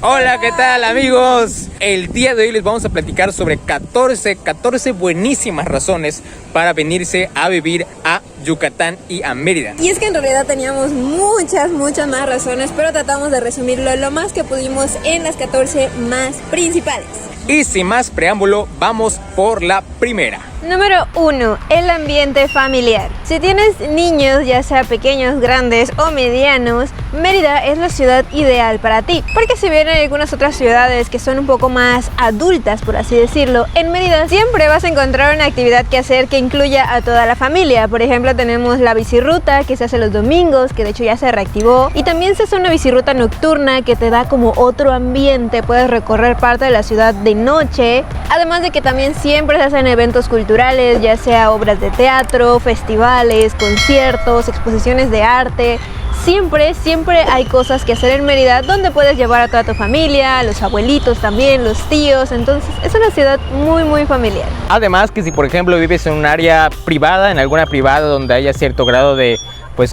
Hola, ¿qué tal, amigos? El día de hoy les vamos a platicar sobre 14 buenísimas razones para venirse a vivir a Yucatán y a Mérida. Y es que en realidad teníamos muchas más razones, pero tratamos de resumirlo lo más que pudimos en las 14 más principales. Y sin más preámbulo, vamos por la primera. Número 1. El ambiente familiar. Si tienes niños, ya sea pequeños, grandes o medianos, Mérida es la ciudad ideal para ti. Porque si bien hay algunas otras ciudades que son un poco más adultas, por así decirlo, en Mérida siempre vas a encontrar una actividad que hacer que incluya a toda la familia. Por ejemplo, tenemos la bicirruta que se hace los domingos, que de hecho ya se reactivó. Y también se hace una bicirruta nocturna que te da como otro ambiente. Puedes recorrer parte de la ciudad de noche. Además de que también siempre se hacen eventos culturales, ya sea obras de teatro, festivales, conciertos, exposiciones de arte. Siempre hay cosas que hacer en Mérida donde puedes llevar a toda tu familia, a los abuelitos también, los tíos. Entonces es una ciudad muy familiar. Además que si por ejemplo vives en un área privada, en alguna privada donde haya cierto grado de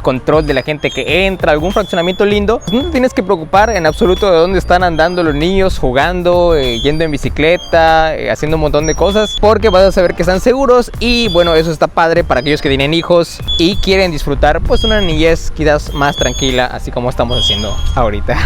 control de la gente que entra, algún fraccionamiento lindo, no te tienes que preocupar en absoluto de dónde están andando los niños, jugando, yendo en bicicleta, haciendo un montón de cosas, porque vas a saber que están seguros. Y bueno, eso está padre para aquellos que tienen hijos y quieren disfrutar pues una niñez quizás más tranquila, así como estamos haciendo ahorita.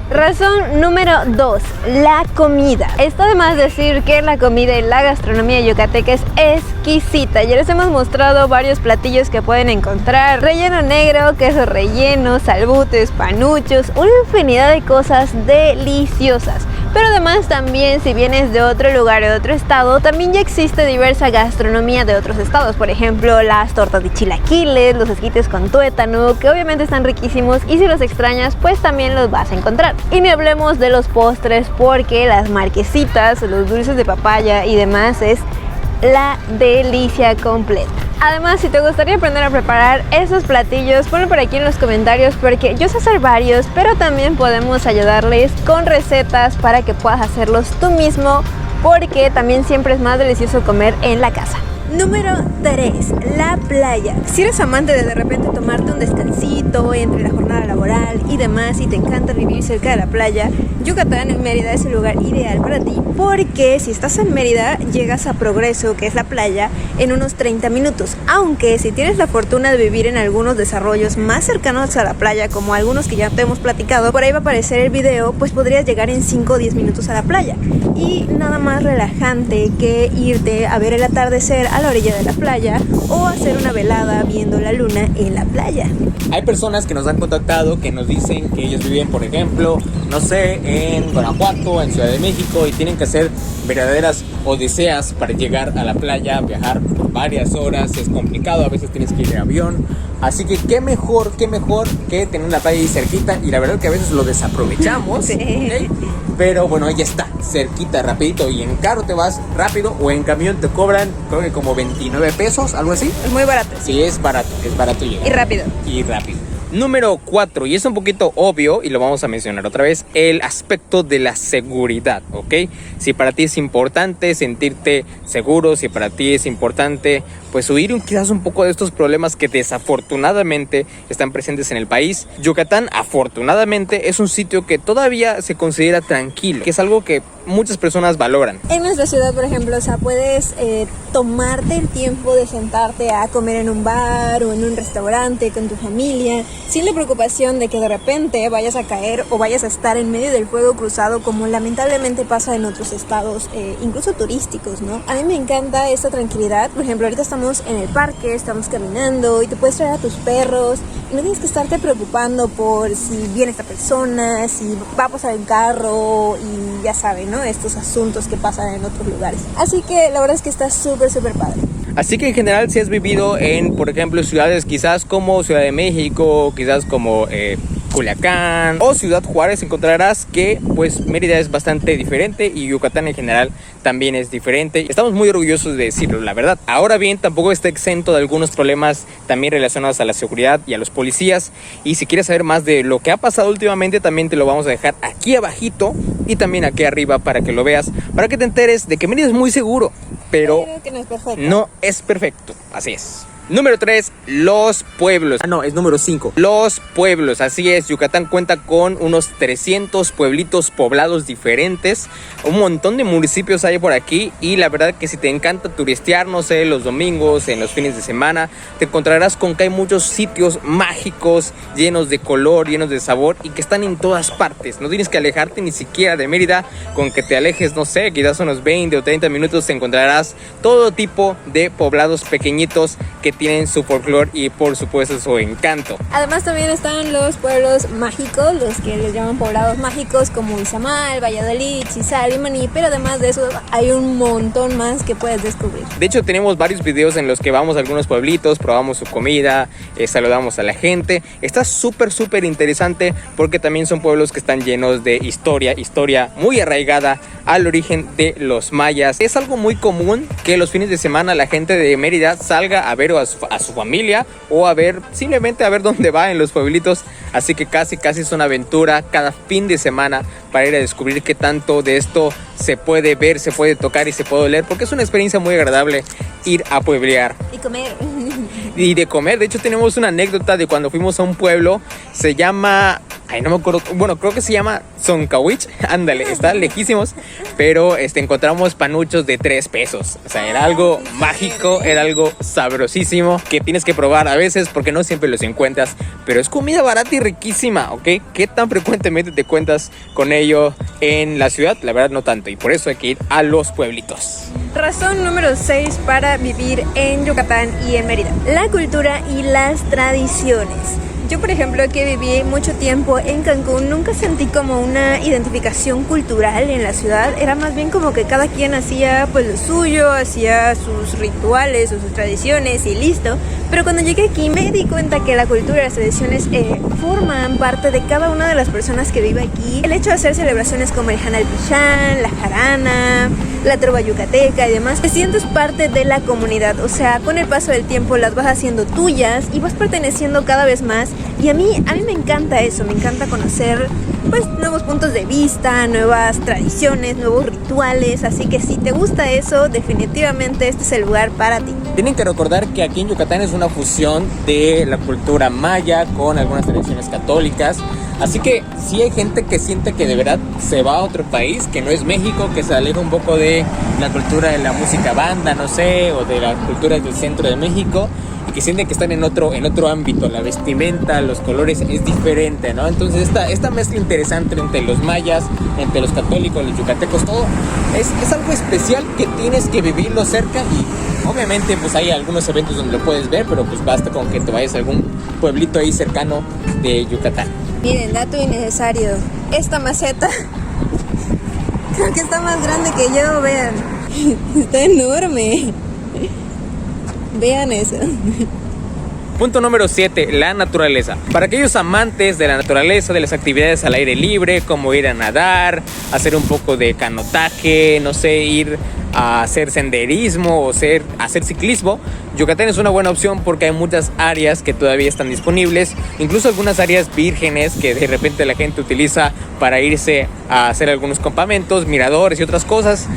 Razón número 2, la comida. Está de más decir que la comida y la gastronomía yucateca es exquisita. Ya les hemos mostrado varios platillos que pueden encontrar: relleno negro, queso relleno, salbutes, panuchos, una infinidad de cosas deliciosas. Pero además también, si vienes de otro lugar o de otro estado, también ya existe diversa gastronomía de otros estados. Por ejemplo, las tortas de chilaquiles, los esquites con tuétano, que obviamente están riquísimos, y si los extrañas, pues también los vas a encontrar. Y ni hablemos de los postres, porque las marquesitas, los dulces de papaya y demás es la delicia completa. Además, si te gustaría aprender a preparar esos platillos, ponlo por aquí en los comentarios, porque yo sé hacer varios, pero también podemos ayudarles con recetas para que puedas hacerlos tú mismo, porque también siempre es más delicioso comer en la casa. Número 3, la playa. Si eres amante de repente tomarte un descansito entre la jornada laboral y demás, y te encanta vivir cerca de la playa, Yucatán en Mérida es el lugar ideal para ti, porque si estás en Mérida llegas a Progreso, que es la playa, en unos 30 minutos. Aunque si tienes la fortuna de vivir en algunos desarrollos más cercanos a la playa, como algunos que ya te hemos platicado, por ahí va a aparecer el video, pues podrías llegar en 5 o 10 minutos a la playa. Y nada más relajante que irte a ver el atardecer a la orilla de la playa o hacer una velada viendo la luna en la playa. Hay personas que nos han contactado que nos dicen que ellos viven, por ejemplo, no sé, en Guanajuato, en Ciudad de México, y tienen que hacer verdaderas odiseas para llegar a la playa, viajar por varias horas, es complicado, a veces tienes que ir en avión. Así que qué mejor que tener una playa ahí cerquita, y la verdad que a veces lo desaprovechamos. Sí. ¿Okay? Pero bueno, ahí está, cerquita, rapidito, y en carro te vas rápido, o en camión te cobran, creo que como 29 pesos, algo así. Es muy barato. Sí, es barato llegar. Y rápido. Número 4, y es un poquito obvio y lo vamos a mencionar otra vez, el aspecto de la seguridad, ¿ok? Si para ti es importante sentirte seguro, si para ti es importante pues huir quizás un poco de estos problemas que desafortunadamente están presentes en el país, Yucatán afortunadamente es un sitio que todavía se considera tranquilo, que es algo que muchas personas valoran. En nuestra ciudad, por ejemplo, o sea, puedes tomarte el tiempo de sentarte a comer en un bar o en un restaurante con tu familia, sin la preocupación de que de repente vayas a caer o vayas a estar en medio del fuego cruzado, como lamentablemente pasa en otros estados, incluso turísticos, ¿no? A mí me encanta esta tranquilidad. Por ejemplo, ahorita estamos en el parque, estamos caminando y te puedes traer a tus perros y no tienes que estarte preocupando por si viene esta persona, si va a pasar el carro y ya saben, ¿no? Estos asuntos que pasan en otros lugares. Así que la verdad es que está súper padre. Así que en general, si has vivido en, por ejemplo, ciudades quizás como Ciudad de México, quizás como Culiacán o Ciudad Juárez, encontrarás que pues Mérida es bastante diferente y Yucatán en general también es diferente. Estamos muy orgullosos de decirlo, la verdad. Ahora bien, tampoco está exento de algunos problemas también relacionados a la seguridad y a los policías. Y si quieres saber más de lo que ha pasado últimamente, también te lo vamos a dejar aquí abajito y también aquí arriba para que lo veas, para que te enteres de que Mérida es muy seguro, pero que no es perfecto. No es perfecto, así es. Número 3, los pueblos. No, es número 5. Los pueblos, así es. Yucatán cuenta con unos 300 pueblitos poblados diferentes. Un montón de municipios hay por aquí. Y la verdad que si te encanta turistear, no sé, los domingos, en los fines de semana, te encontrarás con que hay muchos sitios mágicos, llenos de color, llenos de sabor y que están en todas partes. No tienes que alejarte ni siquiera de Mérida. Con que te alejes, no sé, quizás unos 20 o 30 minutos, te encontrarás todo tipo de poblados pequeñitos que tienen su folclore y por supuesto su encanto. Además también están los pueblos mágicos, los que les llaman poblados mágicos, como Izamal, Valladolid, Chizal y Maní, pero además de eso hay un montón más que puedes descubrir. De hecho tenemos varios videos en los que vamos a algunos pueblitos, probamos su comida, saludamos a la gente. Está súper interesante porque también son pueblos que están llenos de historia muy arraigada al origen de los mayas. Es algo muy común que los fines de semana la gente de Mérida salga a ver a su familia o simplemente a ver dónde va en los pueblitos. Así que casi es una aventura cada fin de semana para ir a descubrir qué tanto de esto se puede ver, se puede tocar y se puede oler, porque es una experiencia muy agradable ir a pueblear. Y comer. Y de comer. De hecho tenemos una anécdota de cuando fuimos a un pueblo. Se llama... no me acuerdo. Bueno, creo que se llama Zoncawich. Ándale, está lejísimos. Pero encontramos panuchos de 3 pesos. O sea, era algo mágico, era algo sabrosísimo que tienes que probar a veces porque no siempre los encuentras. Pero es comida barata y riquísima, ¿ok? ¿Qué tan frecuentemente te cuentas con ello en la ciudad? La verdad no tanto. Y por eso hay que ir a los pueblitos. Razón número 6 para vivir en Yucatán y en Mérida: la cultura y las tradiciones. Yo, por ejemplo, que viví mucho tiempo en Cancún, nunca sentí como una identificación cultural en la ciudad. Era más bien como que cada quien hacía pues lo suyo, hacía sus rituales o sus tradiciones y listo. Pero cuando llegué aquí me di cuenta que la cultura y las tradiciones forman parte de cada una de las personas que vive aquí. El hecho de hacer celebraciones como el Hanal Pichán, la jarana, la trova yucateca y demás, te sientes parte de la comunidad. O sea, con el paso del tiempo las vas haciendo tuyas y vas perteneciendo cada vez más. Y a mí me encanta eso, me encanta conocer pues nuevos puntos de vista, nuevas tradiciones, nuevos rituales. Así que si te gusta eso, definitivamente este es el lugar para ti. Tienen que recordar que aquí en Yucatán es una fusión de la cultura maya con algunas tradiciones católicas. Así que sí hay gente que siente que de verdad se va a otro país, que no es México, que se aleja un poco de la cultura de la música banda, no sé, o de la cultura del centro de México, y que sienten que están en otro ámbito. La vestimenta, los colores es diferente, ¿no? Entonces esta mezcla interesante entre los mayas, entre los católicos, los yucatecos, todo es algo especial que tienes que vivirlo cerca. Y obviamente pues hay algunos eventos donde lo puedes ver, pero pues basta con que te vayas a algún pueblito ahí cercano de Yucatán. Miren, dato innecesario, esta maceta creo que está más grande que yo, vean. Está enorme. Vean eso. Punto número 7, la naturaleza. Para aquellos amantes de la naturaleza, de las actividades al aire libre, como ir a nadar, hacer un poco de canotaje, no sé, ir a hacer senderismo o hacer ciclismo, Yucatán es una buena opción porque hay muchas áreas que todavía están disponibles, incluso algunas áreas vírgenes que de repente la gente utiliza para irse a hacer algunos campamentos, miradores y otras cosas.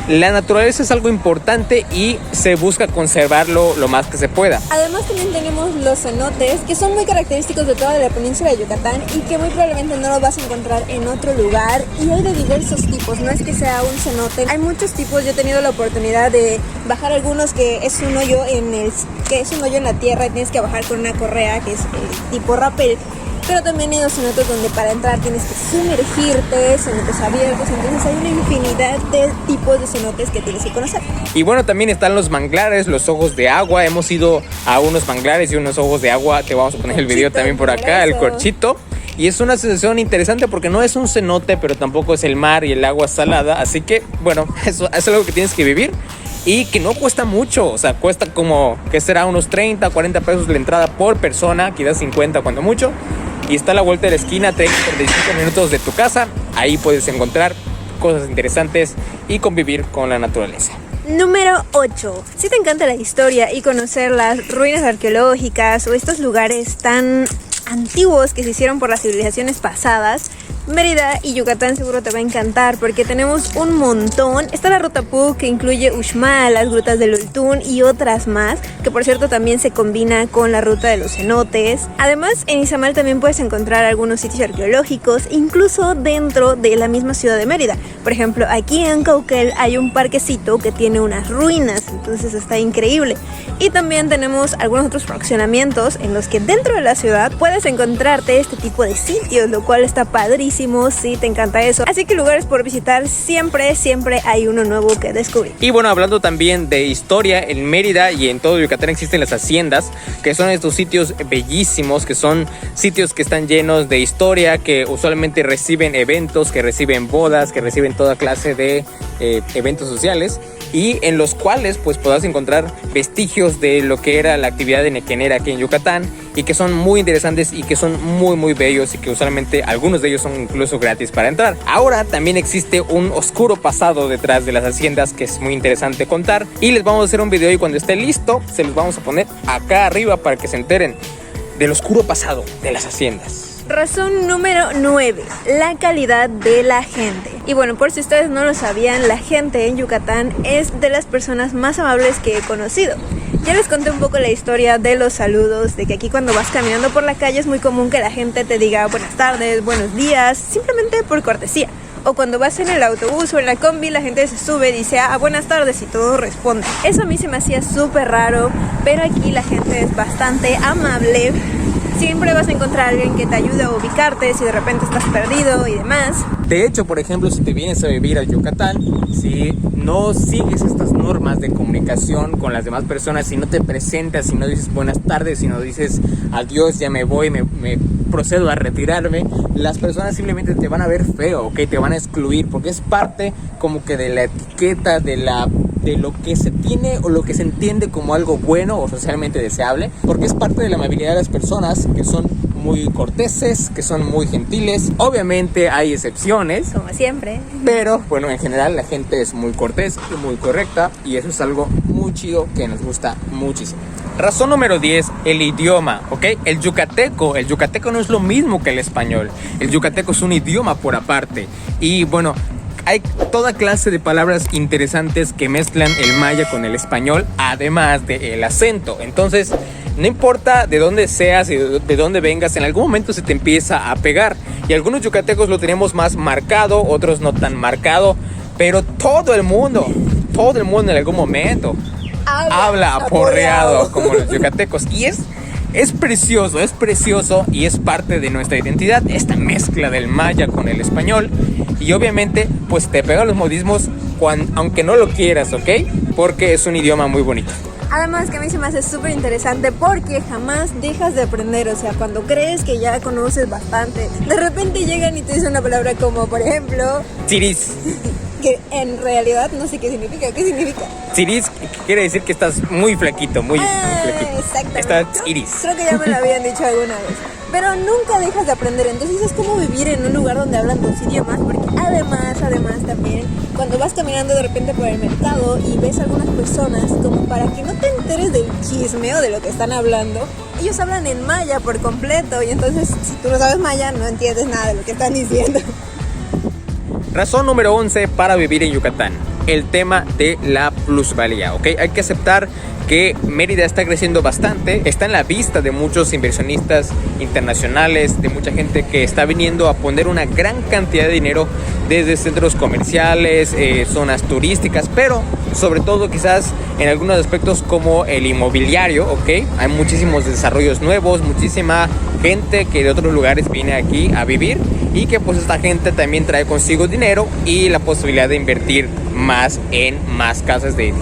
La naturaleza es algo importante y se busca conservarlo lo más que se pueda. Además también tenemos los cenotes, que son muy característicos de toda la península de Yucatán y que muy probablemente no los vas a encontrar en otro lugar. Y hay de diversos tipos, no es que sea un cenote, hay muchos tipos. Yo he tenido la oportunidad de bajar algunos que es un hoyo en la tierra y tienes que bajar con una correa que es tipo rappel. Pero también hay cenotes donde para entrar tienes que sumergirte, cenotes abiertos. Entonces hay una infinidad de tipos de cenotes que tienes que conocer. Y bueno, también están los manglares, los ojos de agua. Hemos ido a unos manglares y unos ojos de agua. Te vamos a poner el video también por acá, el corchito. Y es una sensación interesante porque no es un cenote, pero tampoco es el mar y el agua salada. Así que, bueno, eso es algo que tienes que vivir. Y que no cuesta mucho, o sea, cuesta como, que será unos 30, 40 pesos la entrada por persona, quizás 50 cuando mucho. Y está a la vuelta de la esquina, 30, 35 minutos de tu casa. Ahí puedes encontrar cosas interesantes y convivir con la naturaleza. Número 8. Si te encanta la historia y conocer las ruinas arqueológicas o estos lugares tan antiguos que se hicieron por las civilizaciones pasadas, Mérida y Yucatán seguro te va a encantar porque tenemos un montón. Está la ruta PUC que incluye Uxmal, las grutas del Oltún y otras más, que por cierto también se combina con la ruta de los cenotes. Además, en Izamal también puedes encontrar algunos sitios arqueológicos, incluso dentro de la misma ciudad de Mérida. Por ejemplo, aquí en Cauquel hay un parquecito que tiene unas ruinas, entonces está increíble. Y también tenemos algunos otros fraccionamientos en los que dentro de la ciudad puedes encontrarte este tipo de sitios, lo cual está padrísimo si te encanta eso. Así que lugares por visitar, siempre hay uno nuevo que descubrir. Y bueno, hablando también de historia, en Mérida y en todo Yucatán existen las haciendas, que son estos sitios bellísimos, que son sitios que están llenos de historia, que usualmente reciben eventos, que reciben bodas, que reciben toda clase de eventos sociales, y en los cuales pues podrás encontrar vestigios de lo que era la actividad nequenera aquí en Yucatán, y que son muy interesantes y que son muy bellos, y que usualmente algunos de ellos son incluso gratis para entrar. Ahora también existe un oscuro pasado detrás de las haciendas que es muy interesante contar, y les vamos a hacer un video, y cuando esté listo se los vamos a poner acá arriba para que se enteren del oscuro pasado de las haciendas. Razón número 9, la calidad de la gente. Y bueno, por si ustedes no lo sabían, la gente en Yucatán es de las personas más amables que he conocido. Ya les conté un poco la historia de los saludos, de que aquí cuando vas caminando por la calle es muy común que la gente te diga buenas tardes, buenos días, simplemente por cortesía. O cuando vas en el autobús o en la combi, la gente se sube y dice buenas tardes y todos responden. Eso a mí se me hacía súper raro, pero aquí la gente es bastante amable. Siempre vas a encontrar a alguien que te ayude a ubicarte si de repente estás perdido y demás. De hecho, por ejemplo, si te vienes a vivir a Yucatán, si no sigues estas normas de comunicación con las demás personas, si no te presentas, si no dices buenas tardes, si no dices adiós, ya me voy, me procedo a retirarme, las personas simplemente te van a ver feo, ¿ok? Te van a excluir, porque es parte como que de la etiqueta, de lo que se tiene o lo que se entiende como algo bueno o socialmente deseable, porque es parte de la amabilidad de las personas, que son muy corteses, que son muy gentiles. Obviamente hay excepciones, como siempre, pero bueno, en general la gente es muy cortés y muy correcta, y eso es algo muy chido que nos gusta muchísimo. Razón número 10, el idioma, ¿ok? El yucateco no es lo mismo que el español. El yucateco es un idioma por aparte, y bueno, hay toda clase de palabras interesantes que mezclan el maya con el español, además del acento. Entonces, no importa de dónde seas y de dónde vengas, en algún momento se te empieza a pegar. Y algunos yucatecos lo tenemos más marcado, otros no tan marcado, pero todo el mundo en algún momento habla aporreado como los yucatecos. Y es precioso y es parte de nuestra identidad, esta mezcla del maya con el español. Y obviamente pues te pegan los modismos aunque no lo quieras, ¿ok? Porque es un idioma muy bonito. Además que a mí se me hace súper interesante porque jamás dejas de aprender. O sea, cuando crees que ya conoces bastante, de repente llegan y te dicen una palabra como, por ejemplo, Tsiris. Que en realidad no sé qué significa. ¿Qué significa? Tsiris quiere decir que estás muy flaquito, muy flaquito. Exactamente. Estás Tsiris. Creo que ya me lo habían dicho alguna vez. Pero nunca dejas de aprender. Entonces es como vivir en un lugar donde hablan dos idiomas. Porque además también, cuando vas caminando de repente por el mercado y ves a algunas personas, como para que no te enteres del chisme o de lo que están hablando, ellos hablan en maya por completo. Y entonces, si tú no sabes maya, no entiendes nada de lo que están diciendo. Razón número 11 para vivir en Yucatán, el tema de la plusvalía, ¿ok? Hay que aceptar que Mérida está creciendo bastante, está en la vista de muchos inversionistas internacionales, de mucha gente que está viniendo a poner una gran cantidad de dinero desde centros comerciales, zonas turísticas, pero sobre todo quizás en algunos aspectos como el inmobiliario, ¿ok? Hay muchísimos desarrollos nuevos, muchísima gente que de otros lugares viene aquí a vivir, y que pues esta gente también trae consigo dinero y la posibilidad de invertir más en más casas de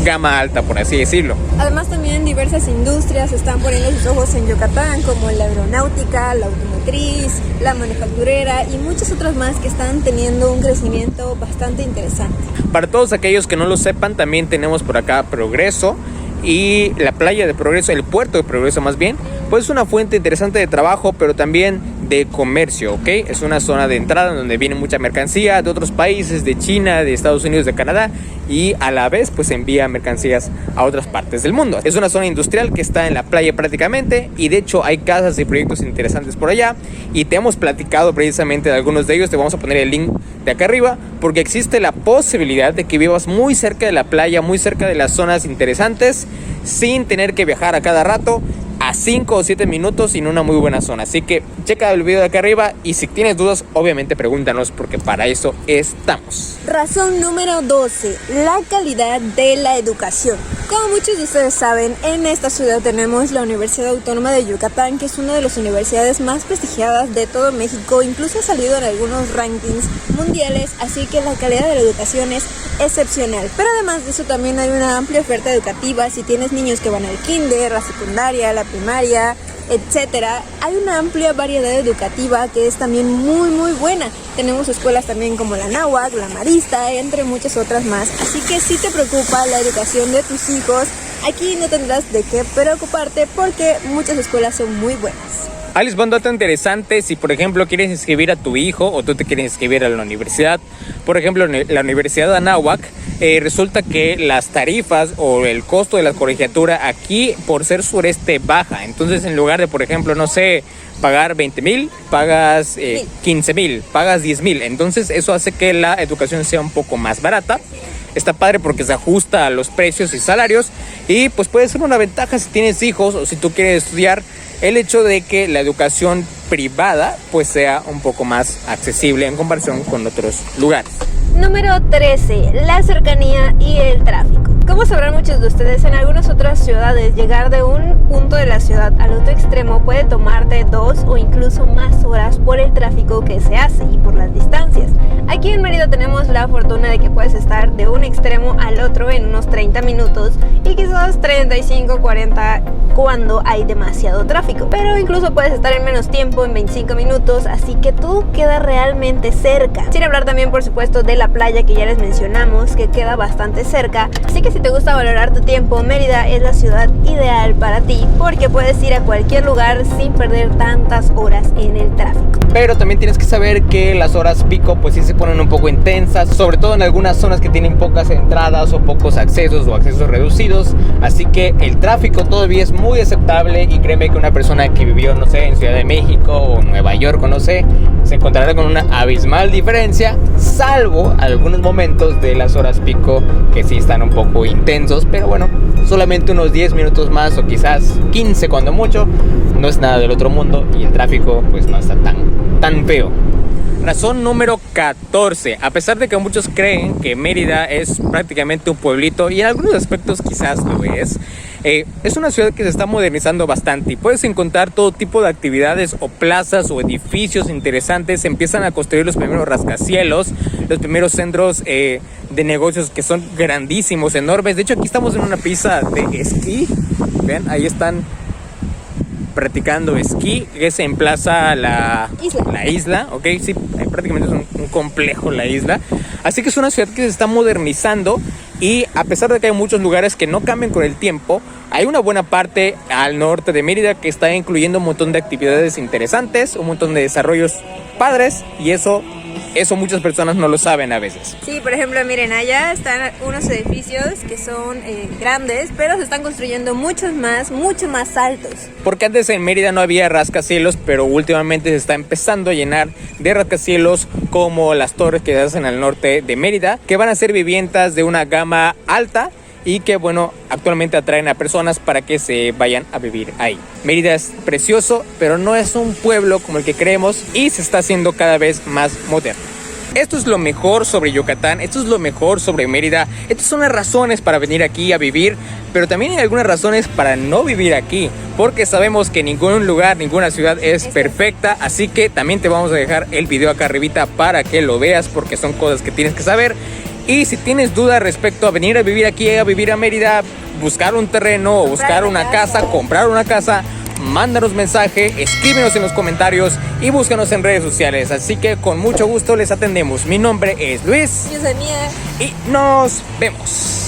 gama alta, por así decirlo. Además también diversas industrias están poniendo sus ojos en Yucatán, como la aeronáutica, la automotriz, la manufacturera y muchas otras más que están teniendo un crecimiento bastante interesante. Para todos aquellos que no lo sepan, también tenemos por acá Progreso, y la playa de Progreso, el puerto de Progreso más bien, pues es una fuente interesante de trabajo, pero también de comercio, ¿ok? Es una zona de entrada donde viene mucha mercancía de otros países, de China, de Estados Unidos, de Canadá, y a la vez pues envía mercancías a otras partes del mundo. Es una zona industrial que está en la playa prácticamente, y de hecho hay casas y proyectos interesantes por allá, y te hemos platicado precisamente de algunos de ellos. Te vamos a poner el link de acá arriba, porque existe la posibilidad de que vivas muy cerca de la playa, muy cerca de las zonas interesantes, sin tener que viajar a cada rato, a 5 o 7 minutos, en una muy buena zona. Así que checa el video de acá arriba, y si tienes dudas, obviamente pregúntanos, porque para eso estamos. Razón número 12, la calidad de la educación. Como muchos de ustedes saben, en esta ciudad tenemos la Universidad Autónoma de Yucatán, que es una de las universidades más prestigiadas de todo México, incluso ha salido en algunos rankings mundiales, así que la calidad de la educación es excepcional. Pero además de eso también hay una amplia oferta educativa. Si tienes niños que van al kinder, la secundaria, la primaria, etcétera, hay una amplia variedad educativa que es también muy buena. Tenemos escuelas también como la Náhuac, la Marista, entre muchas otras más. Así que si te preocupa la educación de tus hijos, aquí no tendrás de qué preocuparte, porque muchas escuelas son muy buenas. Alice, buen dato interesante: si por ejemplo quieres inscribir a tu hijo, o tú te quieres inscribir a la universidad, por ejemplo la Universidad de Anáhuac, resulta que las tarifas o el costo de la colegiatura aquí, por ser sureste, baja. Entonces, en lugar de, por ejemplo, no sé, pagar 20,000, pagas 15,000, pagas 10,000. Entonces eso hace que la educación sea un poco más barata. Está padre porque se ajusta a los precios y salarios, y pues puede ser una ventaja si tienes hijos o si tú quieres estudiar, el hecho de que la educación privada pues sea un poco más accesible en comparación con otros lugares. Número 13, la cercanía y el tráfico. Como sabrán muchos de ustedes, en algunas otras ciudades llegar de un punto de la ciudad al otro extremo puede tomarte 2 o incluso más horas por el tráfico que se hace y por las distancias. Aquí en Mérida tenemos la fortuna de que puedes estar de un extremo al otro en unos 30 minutos y quizás 35, 40 cuando hay demasiado tráfico. Pero incluso puedes estar en menos tiempo, en 25 minutos, así que todo queda realmente cerca. Sin hablar también, por supuesto, de la playa que ya les mencionamos, que queda bastante cerca. Así que si te gusta valorar tu tiempo, Mérida es la ciudad ideal para ti, porque puedes ir a cualquier lugar sin perder tantas horas en el tráfico. Pero también tienes que saber que las horas pico pues sí se ponen un poco intensas, sobre todo en algunas zonas que tienen pocas entradas o pocos accesos o accesos reducidos. Así que el tráfico todavía es muy aceptable, y créeme que una persona que vivió, no sé, en Ciudad de México o Nueva York o no sé, se encontrará con una abismal diferencia, salvo algunos momentos de las horas pico que sí están un poco intensos. Pero bueno, solamente unos 10 minutos más o quizás 15 cuando mucho, no es nada del otro mundo, y el tráfico pues no está tan feo. Razón número 14. A pesar de que muchos creen que Mérida es prácticamente un pueblito, y en algunos aspectos quizás lo es una ciudad que se está modernizando bastante, y puedes encontrar todo tipo de actividades o plazas o edificios interesantes. Se empiezan a construir los primeros rascacielos, los primeros centros de negocios que son grandísimos, enormes. De hecho, aquí estamos en una pista de esquí. Vean, ahí están practicando esquí, que se emplaza la isla, ok, sí, prácticamente es un complejo la isla. Así que es una ciudad que se está modernizando, y a pesar de que hay muchos lugares que no cambian con el tiempo, hay una buena parte al norte de Mérida que está incluyendo un montón de actividades interesantes, un montón de desarrollos padres, y eso muchas personas no lo saben a veces. Sí, por ejemplo, miren, allá están unos edificios que son grandes, pero se están construyendo mucho más altos. Porque antes en Mérida no había rascacielos, pero últimamente se está empezando a llenar de rascacielos, como las torres que se hacen al norte de Mérida, que van a ser viviendas de una gama alta, y que bueno, actualmente atraen a personas para que se vayan a vivir ahí. Mérida es precioso, pero no es un pueblo como el que creemos, y se está haciendo cada vez más moderno. Esto es lo mejor sobre Yucatán, esto es lo mejor sobre Mérida. Estas son las razones para venir aquí a vivir, pero también hay algunas razones para no vivir aquí, porque sabemos que ningún lugar, ninguna ciudad es perfecta. Así que también te vamos a dejar el video acá arribita para que lo veas, porque son cosas que tienes que saber. Y si tienes dudas respecto a venir a vivir aquí, a vivir a Mérida, buscar un terreno o buscar una casa, comprar una casa, mándanos mensaje, escríbenos en los comentarios y búscanos en redes sociales. Así que con mucho gusto les atendemos. Mi nombre es Luis. Yo soy Mía. Y nos vemos.